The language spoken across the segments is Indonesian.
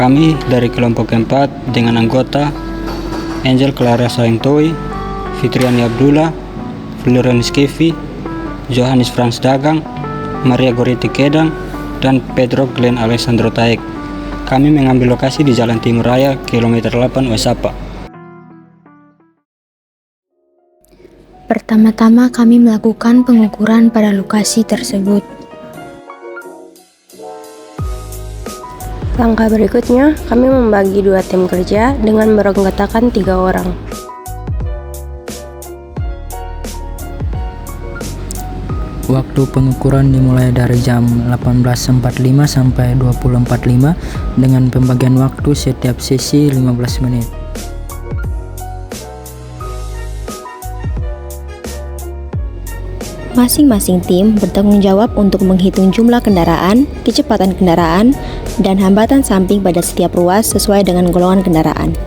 Kami dari kelompok 4 dengan anggota Angel Clara Saengtoy, Fitriani Abdullah, Florianus Kevi, Johannes Frans Dagang, Maria Goriti Kedang, dan Pedro Glenn Alessandro Taek. Kami mengambil lokasi di Jalan Timur Raya, kilometer 8 Oesapa. Pertama-tama kami melakukan pengukuran pada lokasi tersebut. Langkah berikutnya, kami membagi 2 tim kerja dengan beranggotakan 3 orang. Waktu pengukuran dimulai dari jam 18.45 sampai 20.45 dengan pembagian waktu setiap sesi 15 menit. Masing-masing tim bertanggung jawab untuk menghitung jumlah kendaraan, kecepatan kendaraan, dan hambatan samping pada setiap ruas sesuai dengan golongan kendaraan.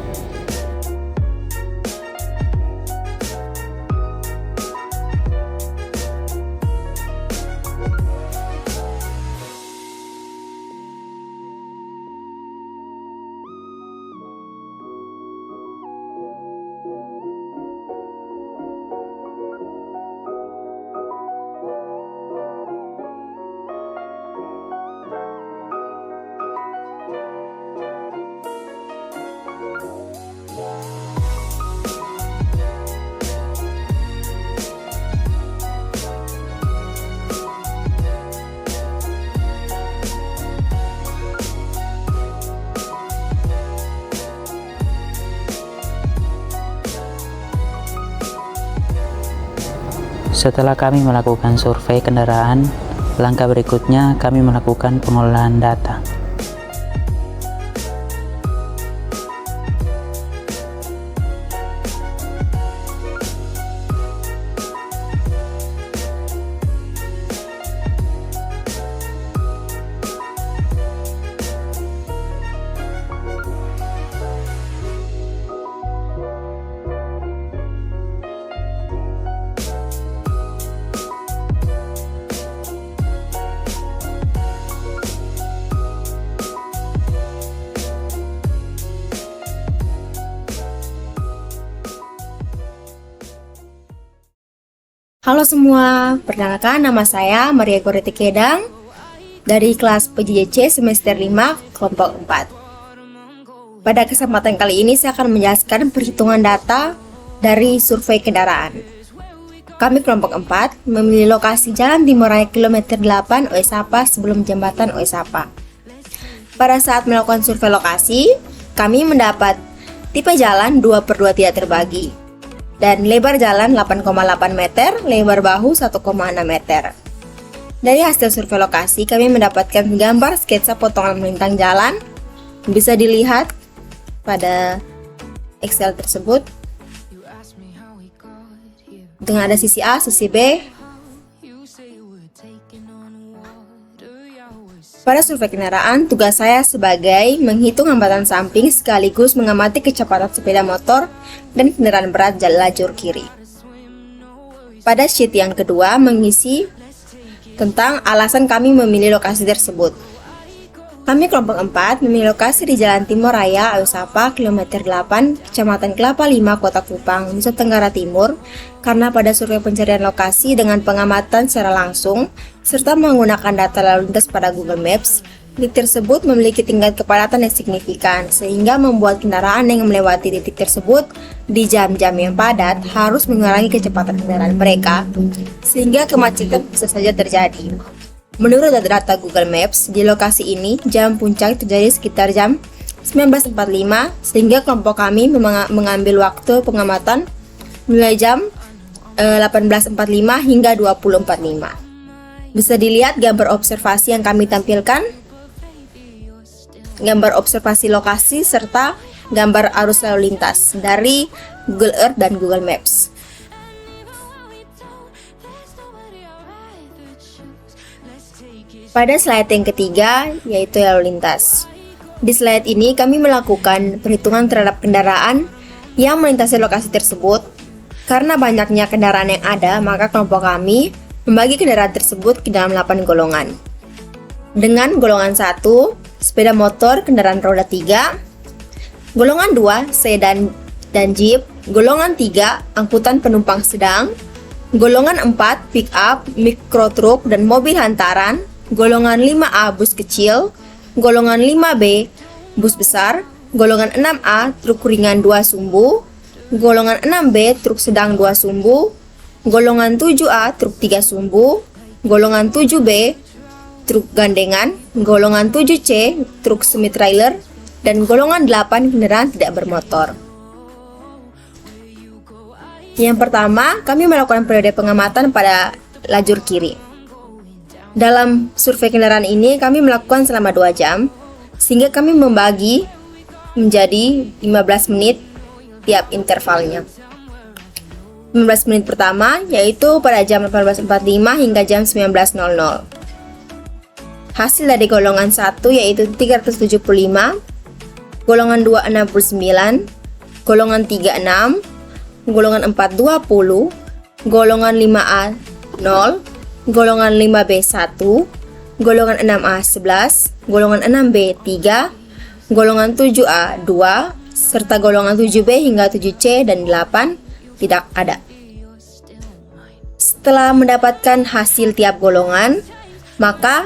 Setelah kami melakukan survei kendaraan, langkah berikutnya kami melakukan pengolahan data. Halo semua, perkenalkan nama saya Maria Goriti Kedang dari kelas PJJC semester 5 kelompok 4. Pada kesempatan kali ini saya akan menjelaskan perhitungan data dari survei kendaraan. Kami kelompok 4 memilih lokasi Jalan Timur Raya kilometer 8 Oesapa sebelum jembatan Oesapa. Pada saat melakukan survei lokasi, kami mendapat tipe jalan 2/2 tidak terbagi dan lebar jalan 8,8 meter, lebar bahu 1,6 meter. Dari hasil survei lokasi, kami mendapatkan gambar sketsa potongan melintang jalan. Bisa dilihat pada Excel tersebut. Dengan ada sisi A, sisi B. Pada survei kendaraan, tugas saya sebagai menghitung hambatan samping sekaligus mengamati kecepatan sepeda motor dan kendaraan berat lajur kiri. Pada sheet yang kedua mengisi tentang alasan kami memilih lokasi tersebut. Kami kelompok 4 memilih lokasi di Jalan Timur Raya Oesapa kilometer 8, Kecamatan Kelapa 5, Kota Kupang, Nusa Tenggara Timur, karena pada survei pencarian lokasi dengan pengamatan secara langsung serta menggunakan data lalu lintas pada Google Maps, titik tersebut memiliki tingkat kepadatan yang signifikan sehingga membuat kendaraan yang melewati titik tersebut di jam-jam yang padat harus mengurangi kecepatan kendaraan mereka sehingga kemacetan bisa saja terjadi. Menurut data Google Maps, di lokasi ini jam puncak terjadi sekitar jam 19.45 sehingga kelompok kami mengambil waktu pengamatan mulai jam 18.45 hingga 20.45. Bisa dilihat gambar observasi yang kami tampilkan, gambar observasi lokasi serta gambar arus lalu lintas dari Google Earth dan Google Maps. Pada slide yang ketiga, yaitu lalu lintas. Di slide ini kami melakukan perhitungan terhadap kendaraan yang melintasi lokasi tersebut. Karena banyaknya kendaraan yang ada, maka kelompok kami membagi kendaraan tersebut ke dalam 8 golongan. Dengan golongan 1, sepeda motor kendaraan roda 3. Golongan 2, sedan dan jeep. Golongan 3, angkutan penumpang sedang. Golongan 4, pick up, mikrotruk dan mobil hantaran. Golongan 5A, bus kecil. Golongan 5B, bus besar. Golongan 6A, truk ringan 2 sumbu. Golongan 6B, truk sedang 2 sumbu. Golongan 7A, truk 3 sumbu. Golongan 7B, truk gandengan. Golongan 7C, truk semi trailer. Dan golongan 8, kendaraan tidak bermotor. Yang pertama, kami melakukan periode pengamatan pada lajur kiri. Dalam survei kendaraan ini, kami melakukan selama 2 jam, sehingga kami membagi menjadi 15 menit tiap intervalnya. 15 menit pertama yaitu pada jam 18.45 hingga jam 19.00. Hasil dari golongan 1 yaitu 375, golongan 2 69, golongan 3 6, golongan 4 20, golongan 5A 0, golongan 5B 1, golongan 6A 11, golongan 6B 3, golongan 7A 2, serta golongan 7B hingga 7C dan 8 tidak ada. Setelah mendapatkan hasil tiap golongan, maka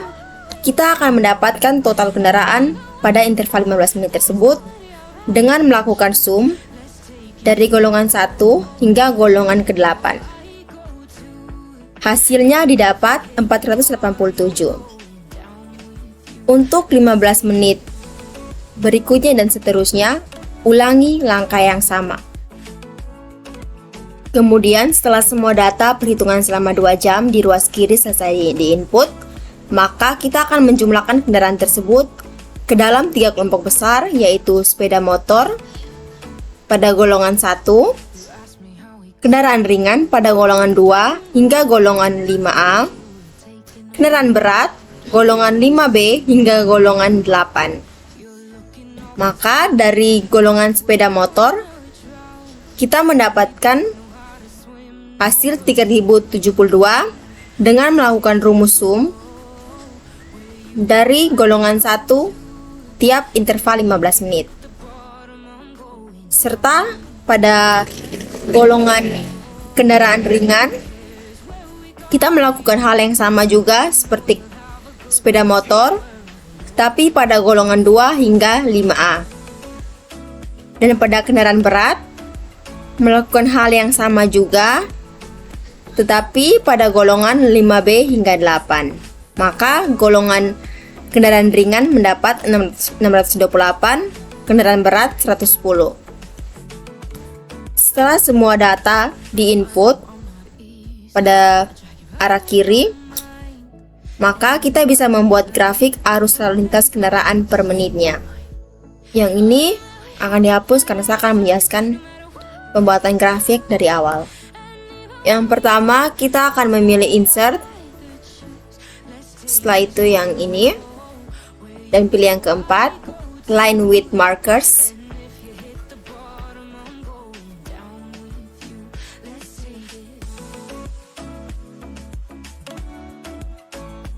kita akan mendapatkan total kendaraan pada interval 15 menit tersebut dengan melakukan sum dari golongan 1 hingga golongan ke-8. Hasilnya didapat 487. Untuk 15 menit berikutnya dan seterusnya, ulangi langkah yang sama. Kemudian setelah semua data perhitungan selama 2 jam di ruas kiri selesai di-input, maka kita akan menjumlahkan kendaraan tersebut ke dalam 3 kelompok besar, yaitu sepeda motor pada golongan 1, kendaraan ringan pada golongan 2 hingga golongan 5A, kendaraan berat golongan 5B hingga golongan 8. Maka dari golongan sepeda motor kita mendapatkan hasil 3072 dengan melakukan rumus sum dari golongan 1 tiap interval 15 menit. Serta pada golongan kendaraan ringan kita melakukan hal yang sama juga seperti sepeda motor, tapi pada golongan 2 hingga 5A. Dan pada kendaraan berat melakukan hal yang sama juga, tetapi pada golongan 5B hingga 8. Maka golongan kendaraan ringan mendapat 628, kendaraan berat 110. Setelah semua data di-input pada arah kiri, maka kita bisa membuat grafik arus lalu lintas kendaraan per menitnya. Yang ini akan dihapus karena saya akan menjelaskan pembuatan grafik dari awal. Yang pertama, kita akan memilih insert. Setelah itu yang ini. Dan pilih yang keempat, line with markers.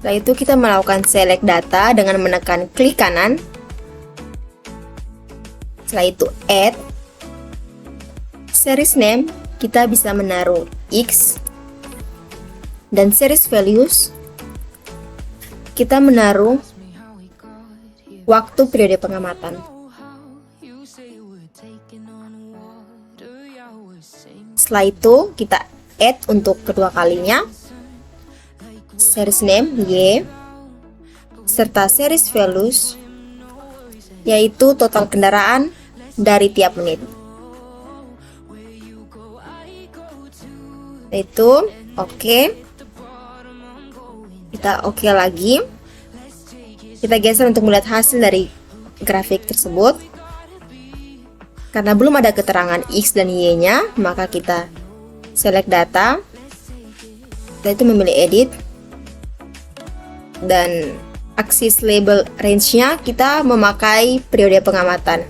Setelah itu kita melakukan select data dengan menekan klik kanan. Setelah itu add. Series name kita bisa menaruh X. Dan series values kita menaruh waktu periode pengamatan. Setelah itu kita add untuk kedua kalinya. Series name Y serta series values yaitu total kendaraan dari tiap menit. Itu oke. Kita oke lagi. Kita geser untuk melihat hasil dari grafik tersebut. Karena belum ada keterangan X dan Y-nya, maka kita select data. Setelah itu memilih edit. Dan aksis label range-nya kita memakai periode pengamatan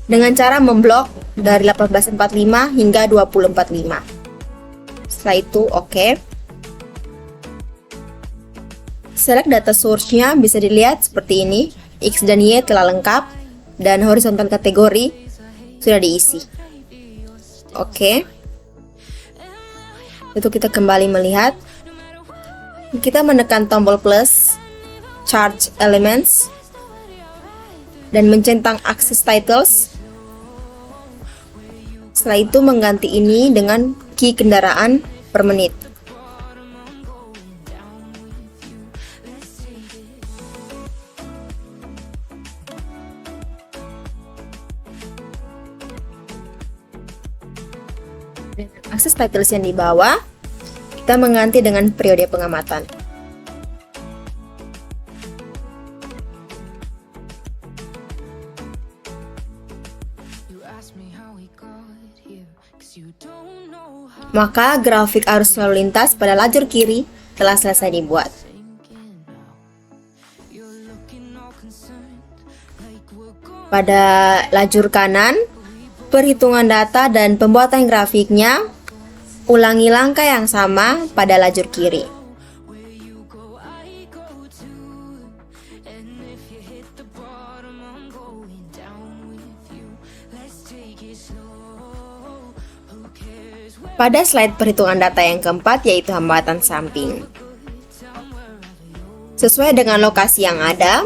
dengan cara memblok dari 1845 hingga 2045. Setelah itu oke. Select data source-nya bisa dilihat seperti ini. X dan Y telah lengkap dan horizontal kategori sudah diisi. Oke. Itu kita kembali melihat. Kita menekan tombol plus, charge elements, dan mencentang access titles. Setelah itu mengganti ini dengan key kendaraan per menit. Akses titles yang di bawah, kita mengganti dengan periode pengamatan. Maka grafik arus lalu lintas pada lajur kiri telah selesai dibuat. Pada lajur kanan, perhitungan data dan pembuatan grafiknya, ulangi langkah yang sama pada lajur kiri. Pada slide perhitungan data yang keempat, yaitu hambatan samping. Sesuai dengan lokasi yang ada,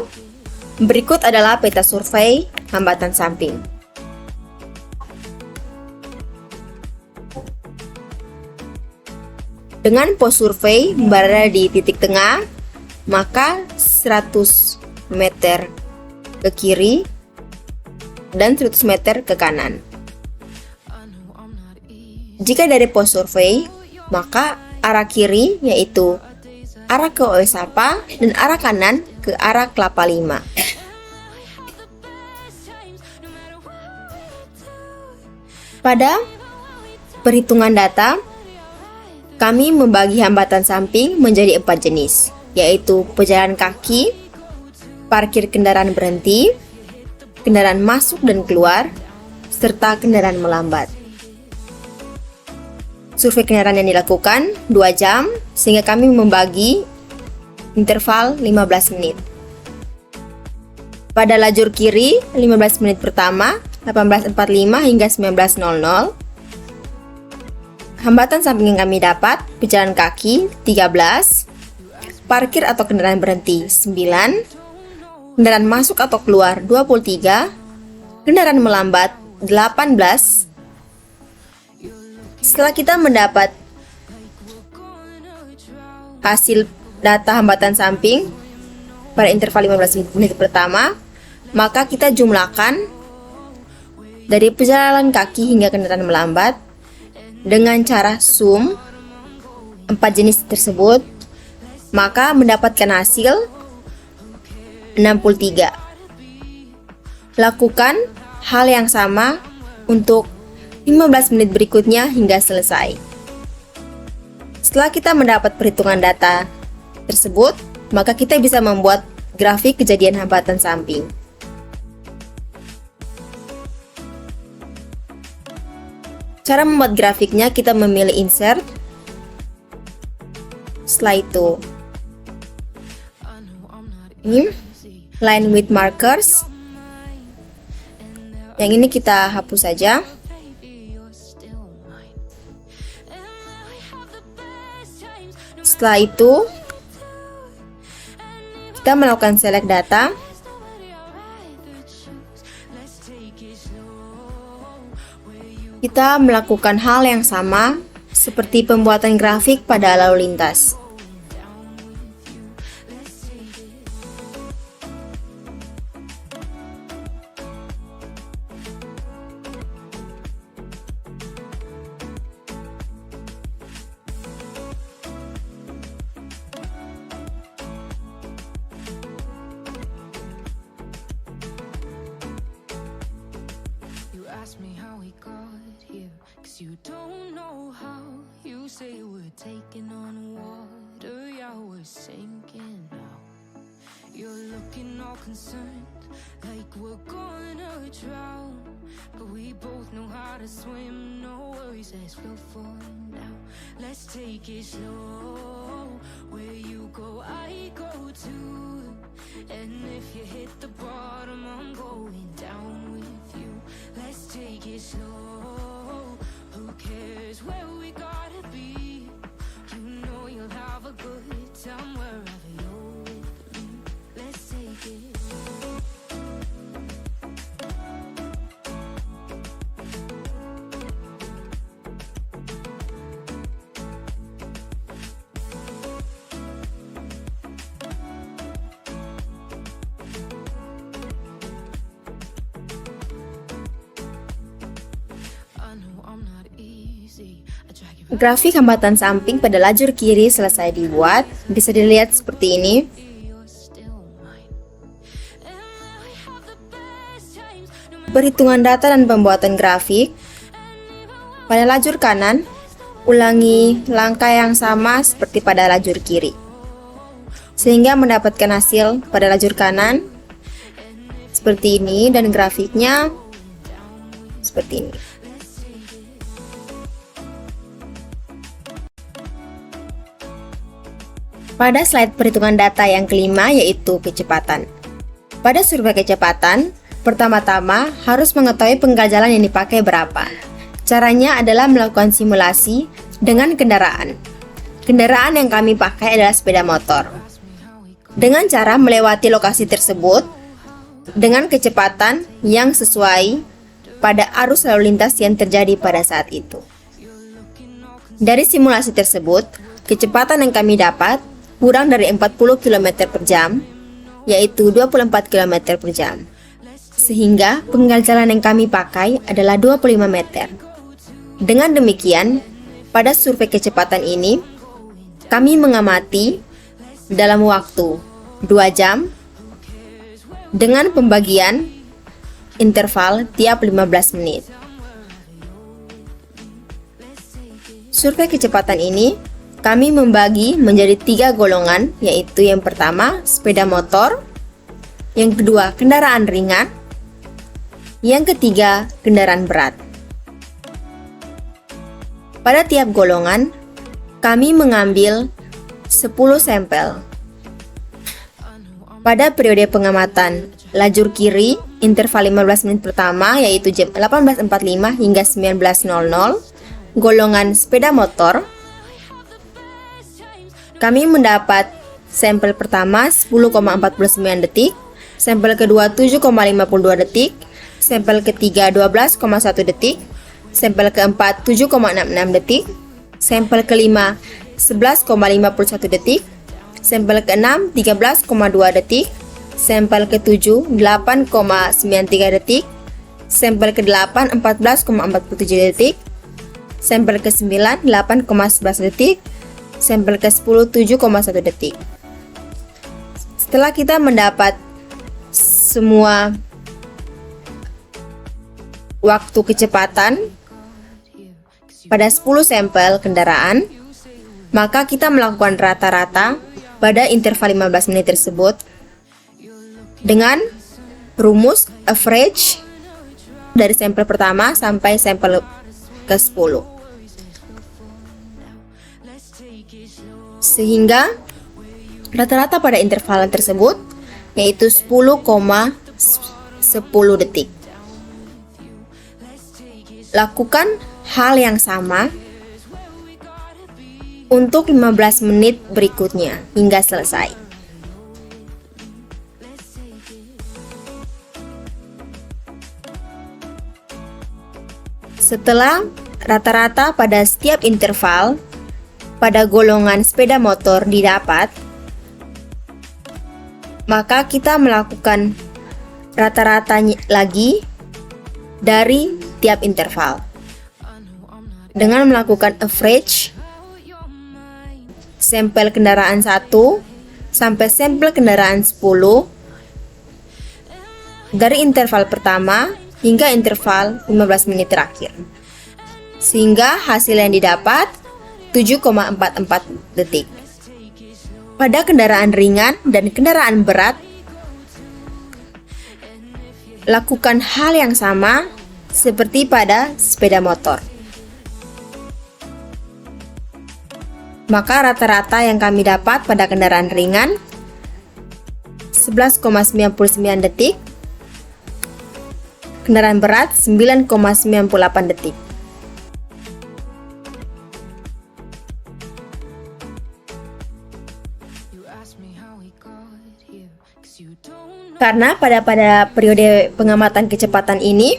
berikut adalah peta survei hambatan samping. Dengan pos survei berada di titik tengah, maka 100 meter ke kiri dan 100 meter ke kanan. Jika dari pos survei, maka arah kiri yaitu arah ke Oesapa dan arah kanan ke arah Kelapa Lima. Pada perhitungan data, kami membagi hambatan samping menjadi 4 jenis, yaitu pejalan kaki, parkir kendaraan berhenti, kendaraan masuk dan keluar, serta kendaraan melambat. Survei kendaraan yang dilakukan 2 jam, sehingga kami membagi interval 15 menit. Pada lajur kiri, 15 menit pertama, 18.45 hingga 19.00. Hambatan samping yang kami dapat, pejalan kaki 13, parkir atau kendaraan berhenti 9, kendaraan masuk atau keluar 23, kendaraan melambat 18. Setelah kita mendapat hasil data hambatan samping pada interval 15 menit pertama, maka kita jumlahkan dari pejalan kaki hingga kendaraan melambat dengan cara sum 4 jenis tersebut, maka mendapatkan hasil 63. Lakukan hal yang sama untuk 15 menit berikutnya hingga selesai. Setelah kita mendapat perhitungan data tersebut, maka kita bisa membuat grafik kejadian hambatan samping. Cara membuat grafiknya, kita memilih insert. Setelah itu, ini line with markers. Yang ini kita hapus saja. Setelah itu, kita melakukan select data. Kita melakukan hal yang sama seperti pembuatan grafik pada lalu lintas. Ask me how we got here, 'cause you don't know how. You say we're taking on water, yeah, we're sinking now. You're looking all concerned, like we're gonna drown. but we both know how to swim. No worries, let's go for now. Let's take it slow. Where you go, I go too. And if you hit the bottom, I'm going down with you. Let's take it slow. Who cares where we gotta be? You know you'll have a good time wherever you're with me. Let's take it. Grafik hambatan samping pada lajur kiri selesai dibuat. Bisa dilihat seperti ini. Perhitungan data dan pembuatan grafik. Pada lajur kanan, ulangi langkah yang sama seperti pada lajur kiri, sehingga mendapatkan hasil pada lajur kanan seperti ini, dan grafiknya seperti ini. Pada slide perhitungan data yang kelima, yaitu kecepatan. Pada survei kecepatan, pertama-tama harus mengetahui pengganjalan yang dipakai berapa. Caranya adalah melakukan simulasi dengan kendaraan. Kendaraan yang kami pakai adalah sepeda motor. Dengan cara melewati lokasi tersebut dengan kecepatan yang sesuai pada arus lalu lintas yang terjadi pada saat itu. Dari simulasi tersebut, kecepatan yang kami dapat kurang dari 40 km per jam, yaitu 24 km per jam. Sehingga pengganjalan yang kami pakai adalah 25 meter. Dengan demikian, pada survei kecepatan ini, kami mengamati dalam waktu 2 jam dengan pembagian interval tiap 15 menit. Survei kecepatan ini kami membagi menjadi 3 golongan, yaitu yang pertama sepeda motor, yang kedua kendaraan ringan, yang ketiga kendaraan berat. Pada tiap golongan, kami mengambil 10 sampel. Pada periode pengamatan lajur kiri, interval 15 menit pertama, yaitu jam 18.45 hingga 19.00, golongan sepeda motor, kami mendapat sampel pertama 10,49 detik, sampel kedua 7,52 detik, sampel ketiga 12,1 detik, sampel keempat 7,66 detik, sampel kelima 11,51 detik, sampel keenam 13,2 detik, sampel ketujuh 8,93 detik, sampel ke-8 14,47 detik, sampel ke-9 8,11 detik, sampel ke-10 7,1 detik. Setelah kita mendapat semua waktu kecepatan pada 10 sampel kendaraan, maka kita melakukan rata-rata pada interval 15 menit tersebut dengan rumus average dari sampel pertama sampai sampel ke-10. Sehingga rata-rata pada interval tersebut yaitu 10,10 detik. Lakukan hal yang sama untuk 15 menit berikutnya hingga selesai. Setelah rata-rata pada setiap interval pada golongan sepeda motor didapat, maka kita melakukan rata-rata lagi dari tiap interval dengan melakukan average sampel kendaraan 1 sampai sampel kendaraan 10 dari interval pertama hingga interval 15 menit terakhir, sehingga hasil yang didapat 7,44 detik. Pada kendaraan ringan dan kendaraan berat, lakukan hal yang sama seperti pada sepeda motor. Maka rata-rata yang kami dapat pada kendaraan ringan 11,99 detik, kendaraan berat 9,98 detik. Karena pada periode pengamatan kecepatan ini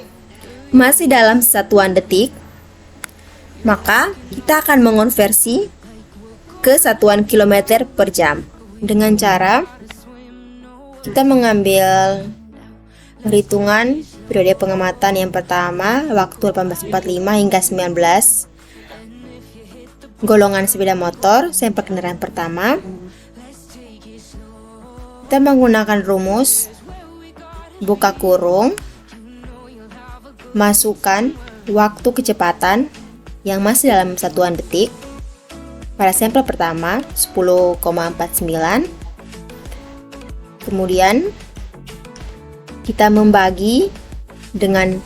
masih dalam satuan detik, maka kita akan mengonversi ke satuan kilometer per jam dengan cara kita mengambil perhitungan periode pengamatan yang pertama waktu 1845 hingga 19, golongan sepeda motor sampel kendaraan pertama. Kita menggunakan rumus buka kurung, masukkan waktu kecepatan yang masih dalam satuan detik pada sampel pertama 10,49. Kemudian kita membagi dengan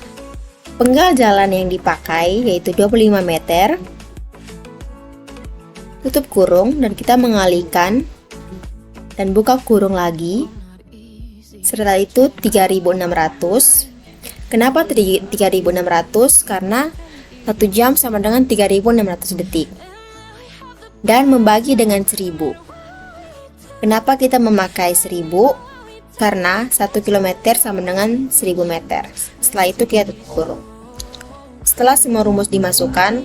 penggal jalan yang dipakai yaitu 25 meter, tutup kurung dan kita mengalihkan dan buka kurung lagi. Setelah itu 3600. Kenapa 3600? Karena 1 jam sama dengan 3600 detik. Dan membagi dengan 1000. Kenapa kita memakai 1000? Karena 1 km sama dengan 1000 meter. Setelah itu kita tutup kurung. Setelah semua rumus dimasukkan,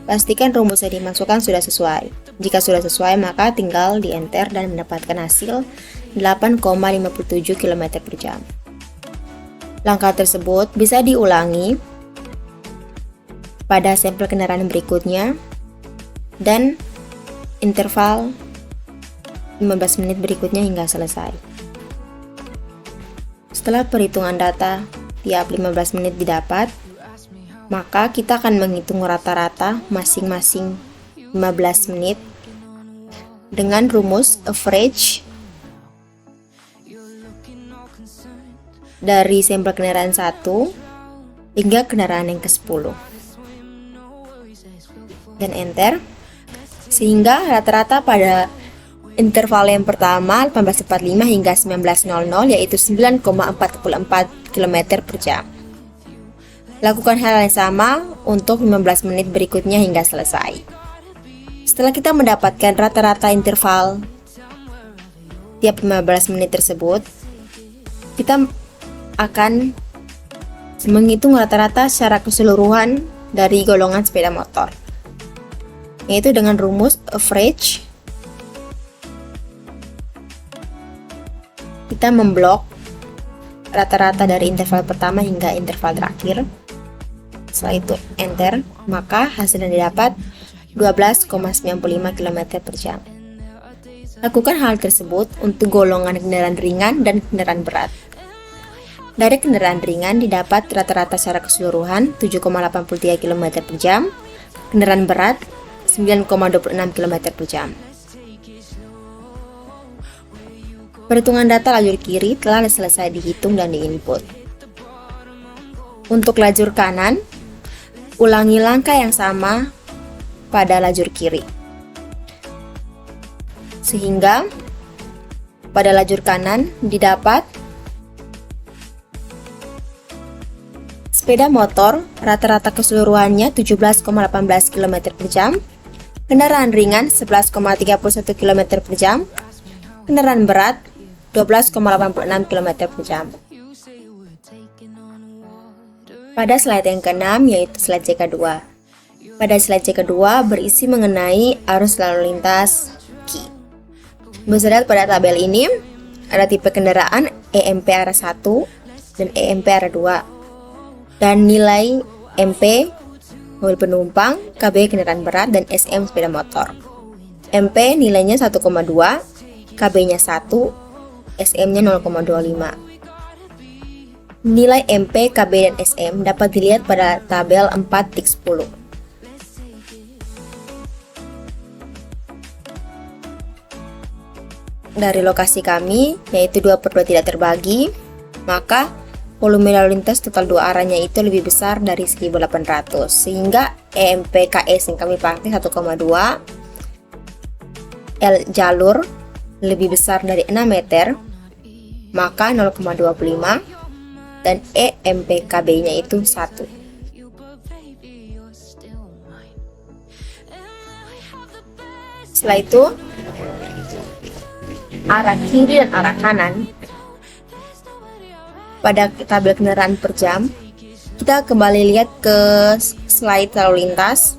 pastikan rumus yang dimasukkan sudah sesuai. Jika sudah sesuai, maka tinggal di enter dan mendapatkan hasil 8,57 km per jam. Langkah tersebut bisa diulangi pada sampel kendaraan berikutnya dan interval 15 menit berikutnya hingga selesai. Setelah perhitungan data tiap 15 menit didapat, maka kita akan menghitung rata-rata masing-masing 15 menit dengan rumus average dari sampel kendaraan 1 hingga kendaraan yang ke-10 dan enter, sehingga rata-rata pada interval yang pertama 1845 hingga 1900 yaitu 9,44 km per jam. Lakukan hal yang sama untuk 15 menit berikutnya hingga selesai. Setelah kita mendapatkan rata-rata interval tiap 15 menit tersebut, kita akan menghitung rata-rata secara keseluruhan dari golongan sepeda motor, yaitu dengan rumus average. Kita memblok rata-rata dari interval pertama hingga interval terakhir. Setelah itu enter, maka hasil yang didapat 12,95 km per jam. Lakukan hal tersebut untuk golongan kendaraan ringan dan kendaraan berat. Dari kendaraan ringan didapat rata-rata secara keseluruhan 7,83 km per jam, kendaraan berat 9,26 km per jam. Perhitungan data lajur kiri telah selesai dihitung dan diinput. Untuk lajur kanan, ulangi langkah yang sama pada lajur kiri, sehingga pada lajur kanan didapat sepeda motor rata-rata keseluruhannya 17,18 km per jam, kendaraan ringan 11,31 km per jam, kendaraan berat 12,86 km per jam. Pada slide yang ke-6 yaitu slide CK2. Pada slide C2 berisi mengenai arus lalu lintas Ki. Bisa lihat pada tabel ini ada tipe kendaraan EMP arah 1 dan EMP arah 2 dan nilai MP mobil penumpang, KB kendaraan berat dan SM sepeda motor. MP nilainya 1,2, KB-nya 1, SM-nya 0,25. Nilai MP, KB dan SM dapat dilihat pada tabel 4-10. Dari lokasi kami, yaitu 2/2 tidak terbagi, maka volume lalu lintas total dua arahnya itu lebih besar dari 1800, sehingga EMPKS yang kami pakai 1,2, L jalur lebih besar dari 6 meter, maka 0,25, dan EMPKB nya itu 1. Setelah itu, arah kiri dan arah kanan pada tabel kendaraan per jam, kita kembali lihat ke slide lalu lintas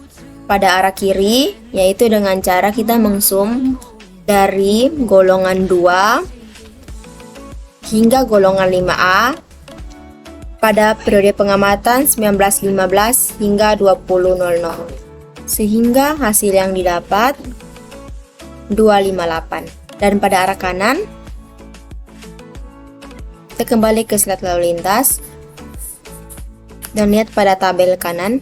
pada arah kiri, yaitu dengan cara kita mengzoom dari golongan 2 hingga golongan 5A pada periode pengamatan 1915 hingga 2000, sehingga hasil yang didapat 258. Dan pada arah kanan, kita kembali ke slide lalu lintas dan lihat pada tabel kanan,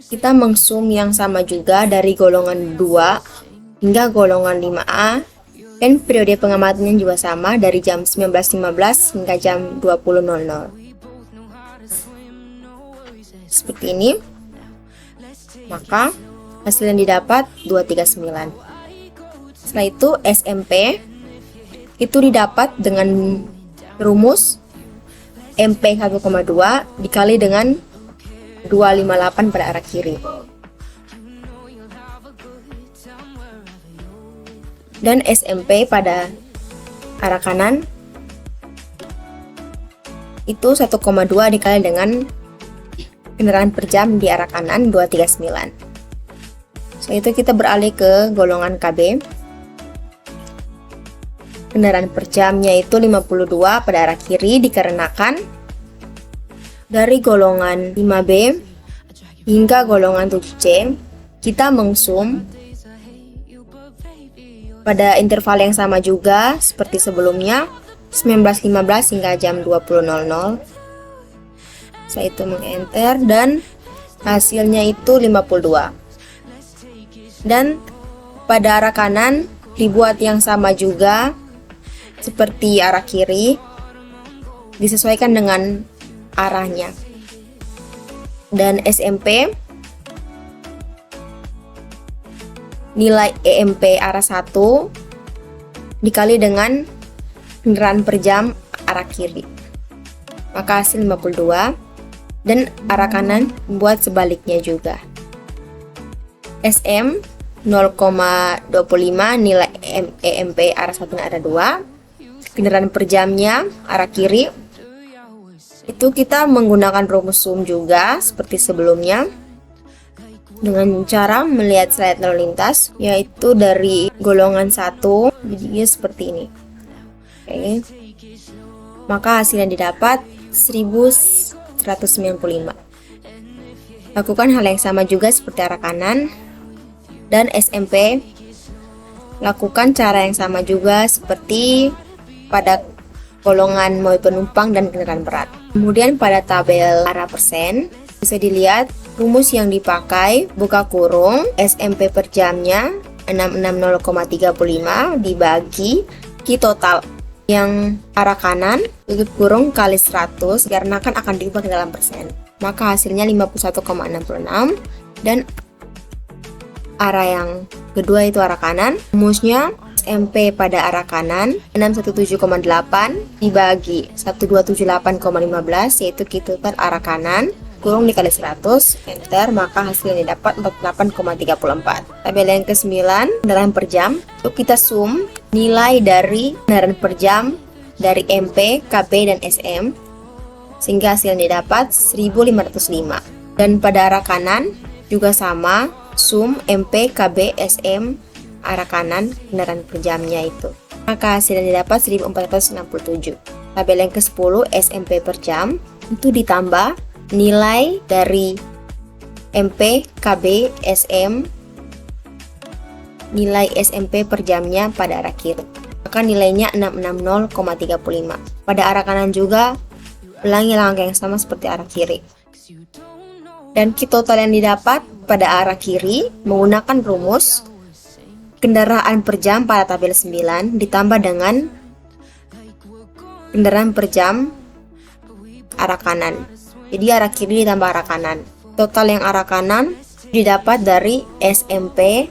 kita mengzoom yang sama juga dari golongan 2 hingga golongan 5A, dan periode pengamatannya juga sama dari jam 19.15 hingga jam 20.00. Seperti ini. Maka hasil yang didapat 239. Setelah itu SMP itu didapat dengan rumus MP 1,2 dikali dengan 258 pada arah kiri. Dan SMP pada arah kanan itu 1,2 dikali dengan kendaraan per jam di arah kanan 239. Setelah itu kita beralih ke golongan KB. Kendaraan per jamnya itu 52 pada arah kiri, dikarenakan dari golongan 5B hingga golongan 7C kita mengzoom pada interval yang sama juga seperti sebelumnya, 19.15 hingga jam 20.00. Saya itu mengenter dan hasilnya itu 52. Dan pada arah kanan dibuat yang sama juga seperti arah kiri, disesuaikan dengan arahnya. Dan SMP nilai EMP arah 1 dikali dengan kendaraan per jam arah kiri, maka hasil 52. Dan arah kanan buat sebaliknya juga. SM 0,25 nilai EMP arah 1 dan arah 2. Kendaraan per jamnya arah kiri. Itu kita menggunakan rumus zoom juga seperti sebelumnya, dengan cara melihat slide lalu lintas, yaitu dari golongan 1, jadinya seperti ini. Oke. Maka hasil yang didapat 1195. Lakukan hal yang sama juga seperti arah kanan. Dan SMP lakukan cara yang sama juga seperti pada golongan mobil penumpang dan kendaraan berat. Kemudian pada tabel arah persen bisa dilihat rumus yang dipakai, buka kurung, SMP per jamnya 660,35 dibagi Q total yang arah kanan, tutup kurung kali 100 karena akan dibagi dalam persen. Maka hasilnya 51,66. Dan arah yang kedua itu arah kanan, rumusnya SMP pada arah kanan 617,8 dibagi 1278,15 yaitu Q total arah kanan kurung dikali 100, enter, maka hasilnya dapat 48,34. Tabel yang ke-9, kendaraan per jam. Untuk kita zoom nilai dari kendaraan per jam dari MP, KB, dan SM sehingga hasilnya dapat 1505. Dan pada arah kanan juga sama, zoom MP, KB, SM arah kanan kendaraan per jamnya itu, maka hasilnya didapat 1467. Tabel yang ke-10 SMP per jam itu ditambah nilai dari MP, KB, SM, nilai SMP per jamnya pada arah kiri, maka nilainya 660,35. Pada arah kanan juga ulangi langkah yang sama seperti arah kiri. Dan Q total yang didapat pada arah kiri menggunakan rumus kendaraan per jam pada tabel 9 ditambah dengan kendaraan per jam arah kanan. Jadi arah kiri ditambah arah kanan. Total yang arah kanan didapat dari SMP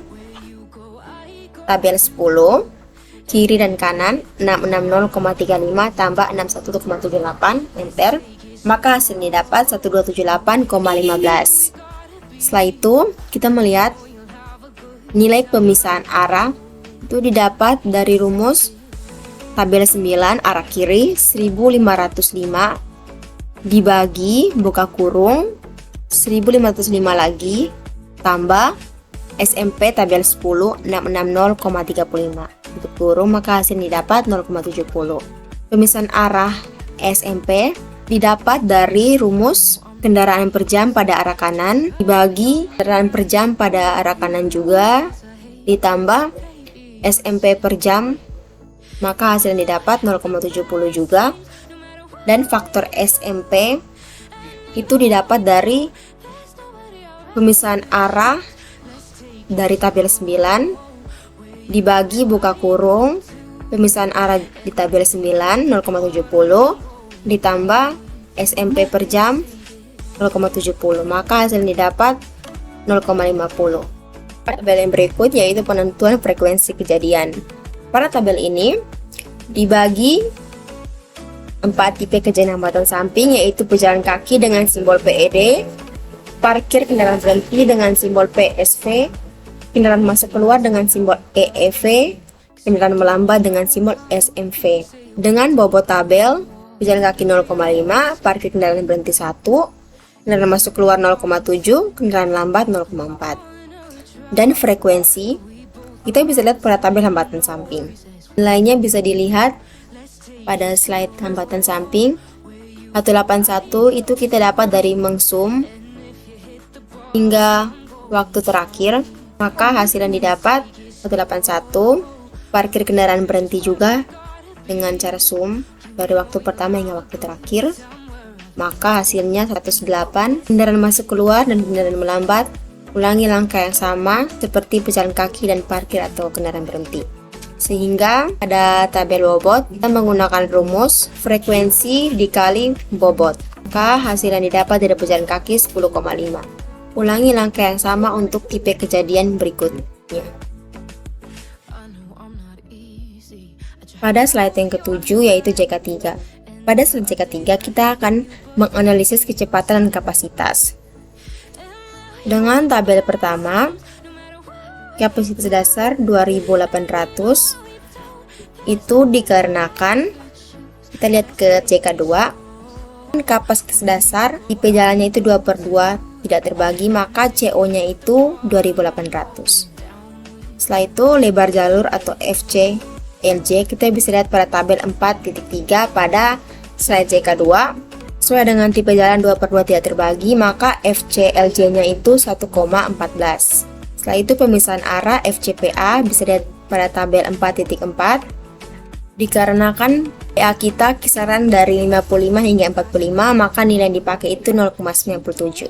tabel 10, kiri dan kanan 660,35 tambah 61,78, enter. Maka hasilnya dapat 1278,15. Setelah itu kita melihat nilai pemisahan arah itu didapat dari rumus tabel 9 arah kiri 1505 dibagi buka kurung 1505 lagi tambah SMP tabel 10 660,35 tutup kurung, maka hasilnya didapat 0,70. Pemisahan arah SMP didapat dari rumus kendaraan per jam pada arah kanan dibagi kendaraan per jam pada arah kanan juga ditambah SMP per jam, maka hasilnya didapat 0,70 juga. Dan faktor SMP itu didapat dari pemisahan arah dari tabel 9 dibagi buka kurung pemisahan arah di tabel 9 0,70 ditambah SMP per jam 0,70, maka hasilnya dapat 0,50. Tabel yang berikut yaitu penentuan frekuensi kejadian. Pada tabel ini dibagi 4 tipe kejadian hambatan samping, yaitu pejalan kaki dengan simbol PED, parkir kendaraan berhenti dengan simbol PSV, kendaraan masuk keluar dengan simbol EEV, kendaraan melambat dengan simbol SMV. Dengan bobot tabel, pejalan kaki 0,5, parkir kendaraan berhenti 1, kendaraan masuk keluar 0,7, kendaraan lambat 0,4. Dan frekuensi, kita bisa lihat pada tabel hambatan samping. Nilainya bisa dilihat pada slide hambatan samping. 181 itu kita dapat dari mengsum hingga waktu terakhir, maka hasil yang didapat 181. Parkir kendaraan berhenti juga dengan cara sum dari waktu pertama hingga waktu terakhir, maka hasilnya 108. Kendaraan masuk keluar dan kendaraan melambat, ulangi langkah yang sama seperti pejalan kaki dan parkir atau kendaraan berhenti. Sehingga pada tabel bobot kita menggunakan rumus frekuensi dikali bobot, maka hasil yang didapat dari pejalan kaki 10,5. Ulangi langkah yang sama untuk tipe kejadian berikutnya. Pada slide yang ketujuh yaitu JK3. Pada slide JK3 kita akan menganalisis kecepatan dan kapasitas. Dengan tabel pertama, kapasitas dasar 2800 itu dikarenakan kita lihat ke JK2, kapasitas dasar tipe jalannya itu 2/2 tidak terbagi, maka CO nya itu 2800. Setelah itu lebar jalur atau FC LJ kita bisa lihat pada tabel 4.3 pada slide JK2. Sesuai dengan tipe jalan 2/2 tidak terbagi, maka FC LJ nya itu 1,14. Setelah itu pemisahan arah FCPA bisa dilihat pada tabel 4.4. Dikarenakan PA kita kisaran dari 55 hingga 45, maka nilai yang dipakai itu 0,97.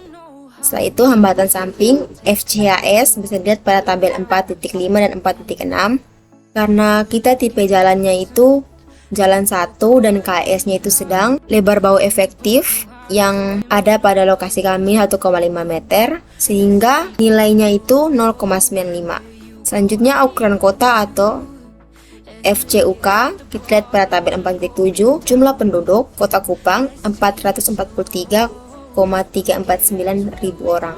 Setelah itu hambatan samping FCHS bisa dilihat pada tabel 4.5 dan 4.6. Karena kita tipe jalannya itu jalan 1 dan KS nya itu sedang, lebar bahu efektif yang ada pada lokasi kami 1,5 meter, sehingga nilainya itu 0,95. Selanjutnya ukuran kota atau FCUK kita lihat pada tabel 4.7. Jumlah penduduk Kota Kupang 443,349 ribu orang.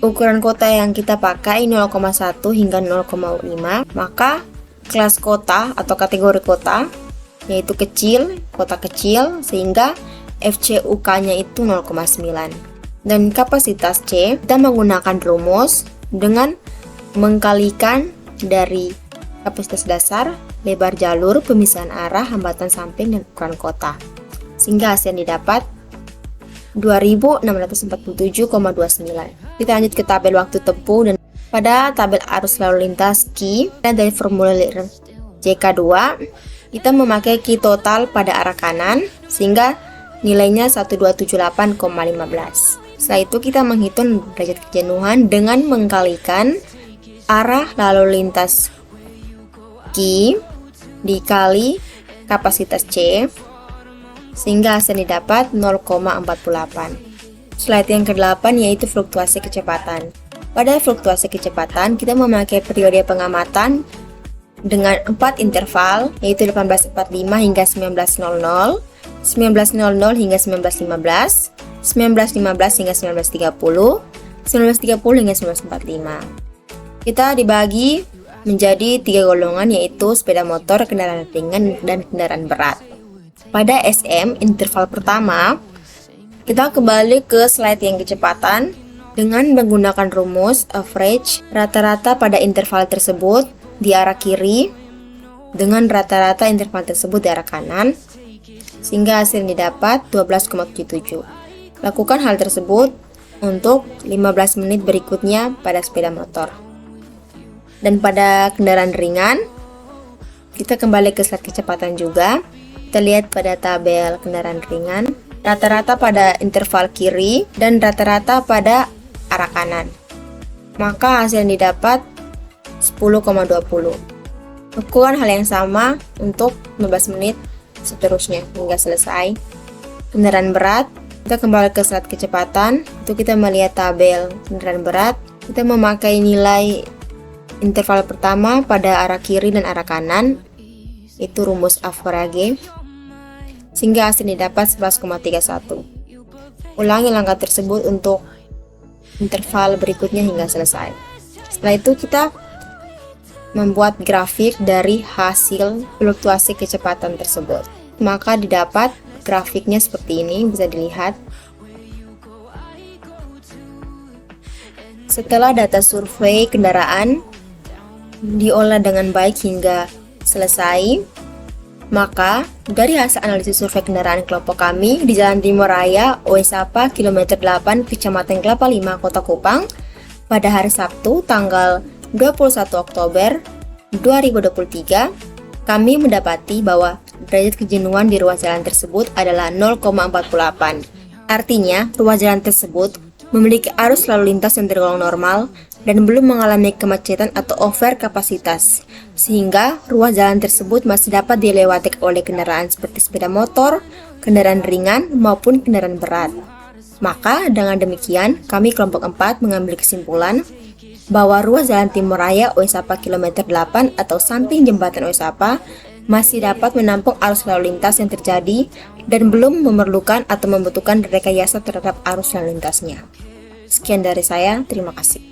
Ukuran kota yang kita pakai 0,1 hingga 0,5, maka kelas kota atau kategori kota yaitu kecil, kota kecil, sehingga FCUK-nya itu 0,9. Dan kapasitas C kita menggunakan rumus dengan mengkalikan dari kapasitas dasar, lebar jalur, pemisahan arah, hambatan samping, dan ukuran kota. Sehingga hasil yang didapat 2647,29. Kita lanjut ke tabel waktu tempuh, dan pada tabel arus lalu lintas Ki dari formulir JK2 kita memakai Ki total pada arah kanan sehingga nilainya 1278,15. Setelah itu kita menghitung derajat kejenuhan dengan mengkalikan arah lalu lintas Ki dikali kapasitas C sehingga hasil didapat 0,48. Slide yang ke-8 yaitu fluktuasi kecepatan. Pada fluktuasi kecepatan, kita memakai periode pengamatan dengan 4 interval, yaitu 1845 hingga 1900, 1900 hingga 1915, 1915 hingga 1930, 1930 hingga 1945. Kita dibagi menjadi 3 golongan, yaitu sepeda motor, kendaraan ringan, dan kendaraan berat. Pada SM, interval pertama, kita kembali ke slide yang kecepatan dengan menggunakan rumus average rata-rata pada interval tersebut di arah kiri dengan rata-rata interval tersebut di arah kanan, sehingga hasil yang didapat 12,77. Lakukan hal tersebut untuk 15 menit berikutnya pada sepeda motor. Dan pada kendaraan ringan, kita kembali ke slide kecepatan juga. Kita lihat pada tabel kendaraan ringan, rata-rata pada interval kiri dan rata-rata pada arah kanan. Maka hasil yang didapat 10,20. Lakukan hal yang sama untuk 15 menit seterusnya hingga selesai. Kendaraan berat, kita kembali ke slide kecepatan. Untuk kita melihat tabel kendaraan berat, kita memakai nilai interval pertama pada arah kiri dan arah kanan, itu rumus average, sehingga hasil didapat 11,31. Ulangi langkah tersebut untuk interval berikutnya hingga selesai. Setelah itu kita membuat grafik dari hasil fluktuasi kecepatan tersebut. Maka didapat grafiknya seperti ini, bisa dilihat. Setelah data survei kendaraan diolah dengan baik hingga selesai, maka dari hasil analisis survei kendaraan kelompok kami di Jalan Timur Raya Oesapa kilometer 8 Kecamatan Kelapa 5 Kota Kupang pada hari Sabtu tanggal 21 Oktober 2023, kami mendapati bahwa derajat kejenuhan di ruas jalan tersebut adalah 0,48. Artinya, ruas jalan tersebut memiliki arus lalu lintas yang tergolong normal dan belum mengalami kemacetan atau over kapasitas, sehingga ruas jalan tersebut masih dapat dilewati oleh kendaraan seperti sepeda motor, kendaraan ringan, maupun kendaraan berat. Maka dengan demikian, kami kelompok 4 mengambil kesimpulan bahwa ruas jalan Timur Raya Oesapa kilometer 8 atau samping jembatan Oesapa masih dapat menampung arus lalu lintas yang terjadi dan belum memerlukan atau membutuhkan rekayasa terhadap arus lalu lintasnya. Sekian dari saya, terima kasih.